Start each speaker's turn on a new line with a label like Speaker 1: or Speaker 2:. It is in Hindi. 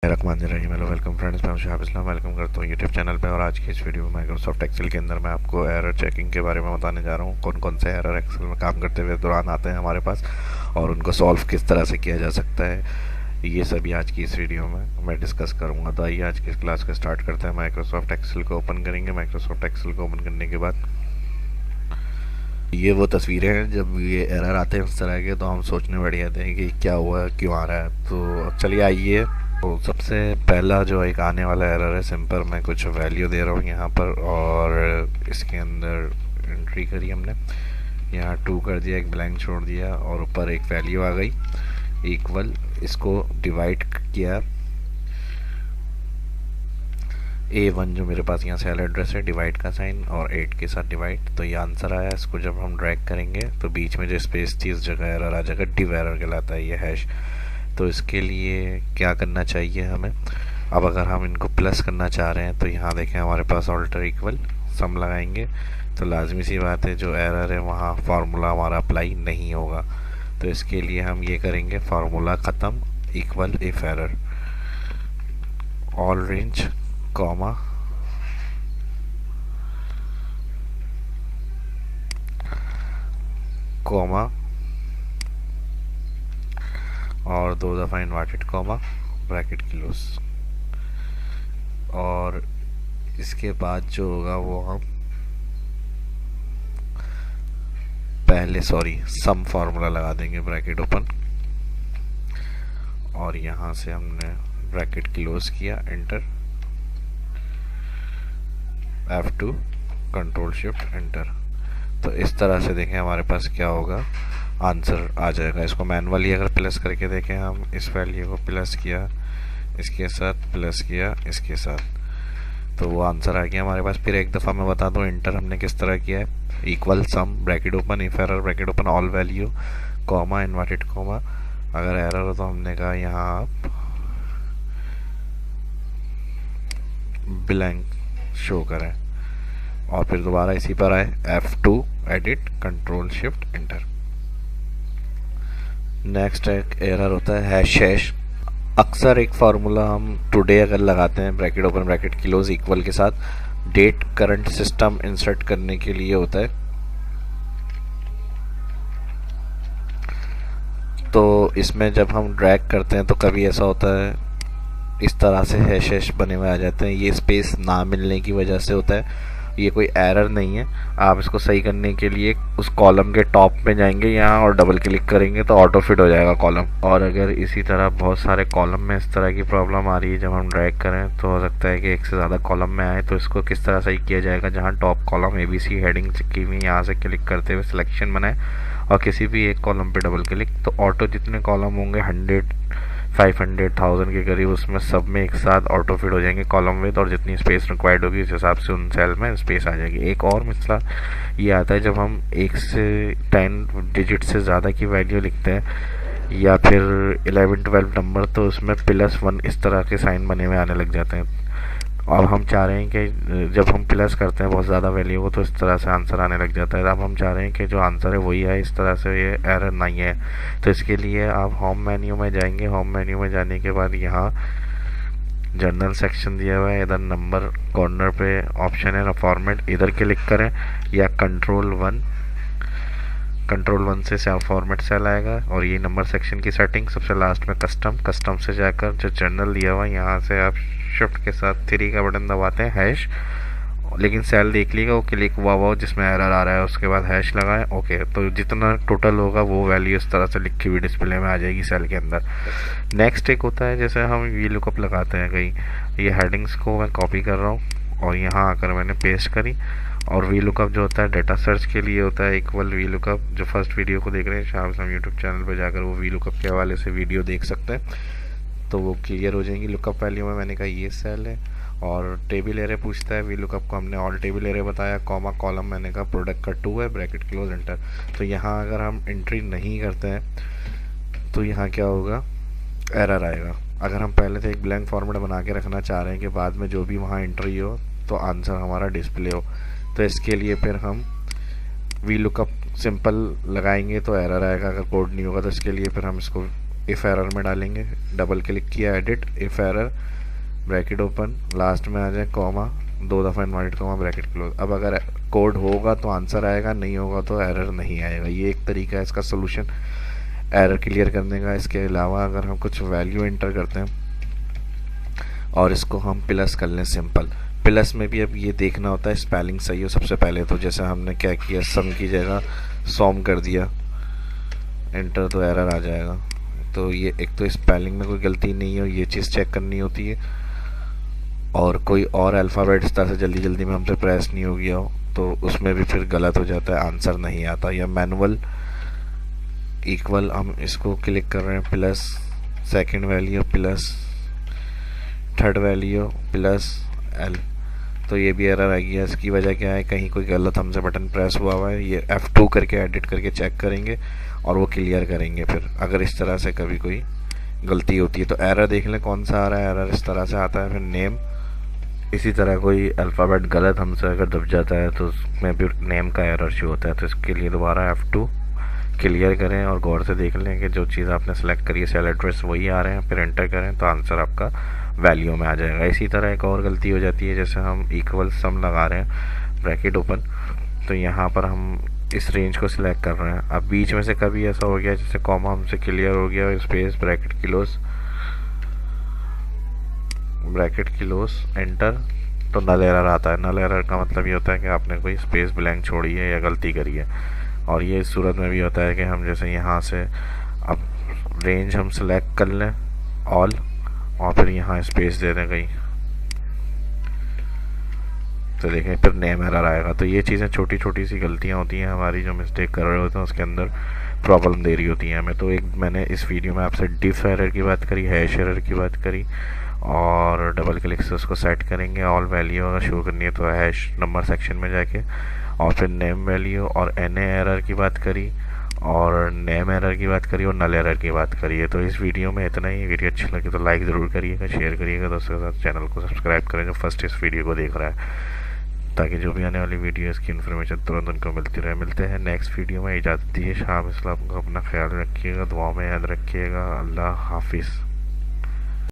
Speaker 1: रहीम। हेलो, वेलकम फ्रेंड्स, मैं शाहिब इस्लाम वेलकम करता हूँ यूट्यूब चैनल पे। और आज की इस वीडियो में माइक्रोसॉफ्ट एक्सेल के अंदर मैं आपको एरर चेकिंग के बारे में बताने जा रहा हूँ। कौन कौन से एरर एक्सेल में काम करते हुए दौरान आते हैं हमारे पास और उनको सॉल्व किस तरह से किया जा सकता है, ये सभी आज की इस वीडियो में मैं डिस्कस करूँगा। तो आइए आज की इस क्लास को स्टार्ट करते हैं। माइक्रोसॉफ्ट एक्सेल को ओपन करेंगे। माइक्रोसॉफ्ट एक्सेल को ओपन करने के बाद ये वो तस्वीरें हैं जब ये एरर आते हैं इस तरह के, तो हम सोचने बैठ जाते हैं कि क्या हुआ, क्यों आ रहा है। तो चलिए आइए। तो सबसे पहला जो एक आने वाला एरर है, सिंपल मैं कुछ वैल्यू दे रहा हूँ यहाँ पर और इसके अंदर एंट्री करी हमने, यहाँ 2 कर दिया, एक ब्लैंक छोड़ दिया और ऊपर एक वैल्यू आ गई इक्वल, इसको डिवाइड किया A1 जो मेरे पास यहाँ सेल एड्रेस है, डिवाइड का साइन और 8 के साथ डिवाइड, तो ये आंसर आया। इसको जब हम ड्रैग करेंगे तो बीच में जो स्पेस थी इस जगह एरर आ जाएगा, डिव एरर कहलाता है ये हैश। तो इसके लिए क्या करना चाहिए हमें, अब अगर हम इनको प्लस करना चाह रहे हैं तो यहाँ देखें हमारे पास ऑल्टर इक्वल सम लगाएंगे तो लाजमी सी बात है जो एरर है वहाँ फार्मूला हमारा अप्लाई नहीं होगा। तो इसके लिए हम ये करेंगे, फार्मूला ख़त्म equal if error all range comma comma और 2 दफ़ा इन्वर्टेड कॉमा ब्रैकेट क्लोज, और इसके बाद जो होगा वो हम पहले सम फार्मूला लगा देंगे ब्रैकेट ओपन, और यहाँ से हमने ब्रैकेट क्लोज किया, enter F2 control shift enter. तो इस तरह से देखें हमारे पास क्या होगा, आंसर आ जाएगा। इसको मैनुअली अगर प्लस करके देखें, हम इस वैल्यू को प्लस किया इसके साथ, प्लस किया इसके साथ, तो वो आंसर आ गया हमारे पास। फिर एक दफ़ा मैं बता दूं इंटर हमने किस तरह किया है, equal some bracket open if error bracket open all value comma inverted comma, अगर एरर हो तो हमने कहा यहाँ आप ब्लैंक शो करें, और फिर दोबारा इसी पर आए F2 edit control shift enter. Next एक एरर होता है हैश। अक्सर एक फार्मूला हम टुडे अगर लगाते हैं bracket open bracket close equal के साथ, डेट करंट सिस्टम इंसर्ट करने के लिए होता है। तो इसमें जब हम ड्रैग करते हैं तो कभी ऐसा होता है इस तरह से हैश बने हुए आ जाते हैं, ये स्पेस ना मिलने की वजह से होता है। ये कोई एरर नहीं है। आप इसको सही करने के लिए उस कॉलम के टॉप में जाएंगे यहाँ और डबल क्लिक करेंगे तो ऑटो फिट हो जाएगा कॉलम। और अगर इसी तरह बहुत सारे कॉलम में इस तरह की प्रॉब्लम आ रही है जब हम ड्रैग करें, तो हो सकता है कि एक से ज़्यादा कॉलम में आए, तो इसको किस तरह सही किया जाएगा, जहाँ टॉप कॉलम ABC हेडिंग चिपकी हुई, यहाँ से क्लिक करते हुए सिलेक्शन बनाए और किसी भी एक कॉलम पे डबल क्लिक, तो ऑटो जितने कॉलम होंगे 100 500 1000 के करीब, उसमें सब में एक साथ ऑटो फिट हो जाएंगे कॉलम विद, और जितनी स्पेस रिक्वायर्ड होगी उस हिसाब से उन सेल में स्पेस आ जाएगी। एक और मसला ये आता है जब हम 1 से 10 डिजिट से ज़्यादा की वैल्यू लिखते हैं या फिर 11-12 नंबर, तो उसमें +1 इस तरह के साइन बने हुए आने लग जाते हैं। अब हम चाह रहे हैं कि जब हम प्लस करते हैं बहुत ज़्यादा वैल्यू को तो इस तरह से आंसर आने लग जाता है। अब हम चाह रहे हैं कि जो आंसर है वही है, इस तरह से ये एरर नहीं है। तो इसके लिए आप होम मेन्यू में जाएंगे। होम मेन्यू में जाने के बाद यहाँ जनरल सेक्शन दिया हुआ है, इधर नंबर कॉर्नर पे ऑप्शन है ना फॉर्मेट, इधर क्लिक करें, या कंट्रोल 1 से फॉर्मेट सेल आएगा, और ये नंबर सेक्शन की सेटिंग सबसे लास्ट में कस्टम से जाकर जो जनरल दिया हुआ है यहाँ से आप शिफ्ट के साथ 3 का बटन दबाते हैं, हैश, लेकिन सेल देख लीजिएगा वो क्लिक हुआ हुआ जिसमें एरर आ रहा है, उसके बाद हैश लगाएं, ओके। तो जितना टोटल होगा वो वैल्यू इस तरह से लिखी हुई डिस्प्ले में आ जाएगी सेल के अंदर। नेक्स्ट एक होता है जैसे हम VLOOKUP लगाते हैं कहीं, ये हेडिंग्स को मैं कॉपी कर रहा हूँ और यहाँ आकर मैंने पेस्ट करी, और VLOOKUP जो होता है डेटा सर्च के लिए होता है इक्वल VLOOKUP। जो फर्स्ट वीडियो को देख रहे हैं शायद हम यूट्यूब चैनल पर जाकर वो VLOOKUP के हवाले से वीडियो देख सकते हैं, तो वो क्लियर हो जाएंगी। लुकअप वैल्यू में मैंने कहा ये सेल है, और टेबल एरे पूछता है VLOOKUP को हमने ऑल टेबल एरे बताया, कॉमा कॉलम मैंने कहा प्रोडक्ट का 2 है, ब्रैकेट क्लोज एंटर। तो यहाँ अगर हम एंट्री नहीं करते हैं तो यहाँ क्या होगा, एरर आएगा। अगर हम पहले से एक ब्लैंक फॉर्मेट बना के रखना चाह रहे हैं कि बाद में जो भी वहाँ एंट्री हो तो आंसर हमारा डिस्प्ले हो, तो इसके लिए फिर हम VLOOKUP सिंपल लगाएंगे तो एरर आएगा अगर कोड नहीं होगा। तो इसके लिए फिर हम इसको इफ़ एरर में डालेंगे, डबल क्लिक किया, edit, if error, bracket open, last में आ जाए कॉमा, 2 दफ़ा इन्वर्टेड कॉमा, ब्रैकेट क्लोज। अब अगर कोड होगा तो आंसर आएगा, नहीं होगा तो एरर नहीं आएगा। ये एक तरीका है इसका सोल्यूशन एरर क्लियर करने का। इसके अलावा अगर हम कुछ वैल्यू एंटर करते हैं और इसको हम प्लस कर लें, सिंपल प्लस में भी अब ये देखना होता है स्पेलिंग सही हो सबसे पहले। तो जैसे हमने क्या किया, सम की जगह सॉम कर दिया, एंटर, तो एरर आ जाएगा। तो ये एक तो स्पेलिंग में कोई गलती नहीं हो, ये चीज़ चेक करनी होती है, और कोई और अल्फ़ाबेट इस तरह से जल्दी जल्दी में हमसे प्रेस नहीं हो गया हो तो उसमें भी फिर गलत हो जाता है, आंसर नहीं आता। या मैनुअल इक्वल, हम इसको क्लिक कर रहे हैं, plus second value plus third value plus L, तो ये भी एरर आ गया। इसकी वजह क्या है, कहीं कोई गलत हमसे बटन प्रेस हुआ है। ये F2 करके एडिट करके चेक करेंगे और वो क्लियर करेंगे फिर, अगर इस तरह से कभी कोई गलती होती है तो। एरर देख लें कौन सा आ रहा है, एरर इस तरह से आता है। फिर नेम, इसी तरह कोई अल्फ़ाबेट गलत हमसे अगर दब जाता है तो उसमें भी नेम का एरर शो होता है। तो इसके लिए दोबारा F2 क्लियर करें और गौर से देख लें कि जो चीज़ आपने सेलेक्ट करी है सेल एड्रेस वही आ रहे हैं, फिर एंटर करें तो आंसर आपका वैल्यू में आ जाएगा। इसी तरह एक और गलती हो जाती है, जैसे हम इक्वल सम लगा रहे हैं, ब्रैकेट ओपन, तो यहाँ पर हम इस रेंज को सिलेक्ट कर रहे हैं। अब बीच में से कभी ऐसा हो गया जैसे कॉमा हमसे क्लियर हो गया, space, bracket close, bracket close, enter, तो नल एरर आता है। नल एरर का मतलब ये होता है कि आपने कोई स्पेस ब्लैंक छोड़ी है या गलती करी है। और ये इस सूरत में भी होता है कि हम जैसे यहाँ से अब रेंज हम सेलेक्ट कर लें ऑल, और फिर यहाँ स्पेस दे दें कहीं, तो देखें फिर नेम एरर आएगा। तो ये चीज़ें छोटी छोटी सी गलतियाँ होती हैं हमारी, जो मिस्टेक कर रहे होते हैं उसके अंदर प्रॉब्लम दे रही होती हैं हमें। तो एक मैंने इस वीडियो में आपसे डिफ एरर की बात करी, हैश एरर की बात करी, और डबल क्लिक से उसको सेट करेंगे। ऑल वैल्यू अगर शो करनी है तो हैश नंबर सेक्शन में जाके, और फिर नेम वैल्यू और NA एरर की बात करी, और नेम एरर की बात करी, और नल एरर की बात करी है। तो इस वीडियो में इतना ही। वीडियो अच्छी लगी तो लाइक ज़रूर करिएगा, शेयर करिएगा दोस्तों के साथ, चैनल को सब्सक्राइब करें जो फर्स्ट इस वीडियो को देख रहा है, ताकि जो भी आने वाली वीडियो इसकी इन्फॉर्मेशन तुरंत उनको मिलती रहे। मिलते हैं नेक्स्ट वीडियो में। इजाज़त दिए, शाम इस्लाम को अपना ख्याल रखिएगा, दुआ में याद रखिएगा। अल्लाह हाफिज़।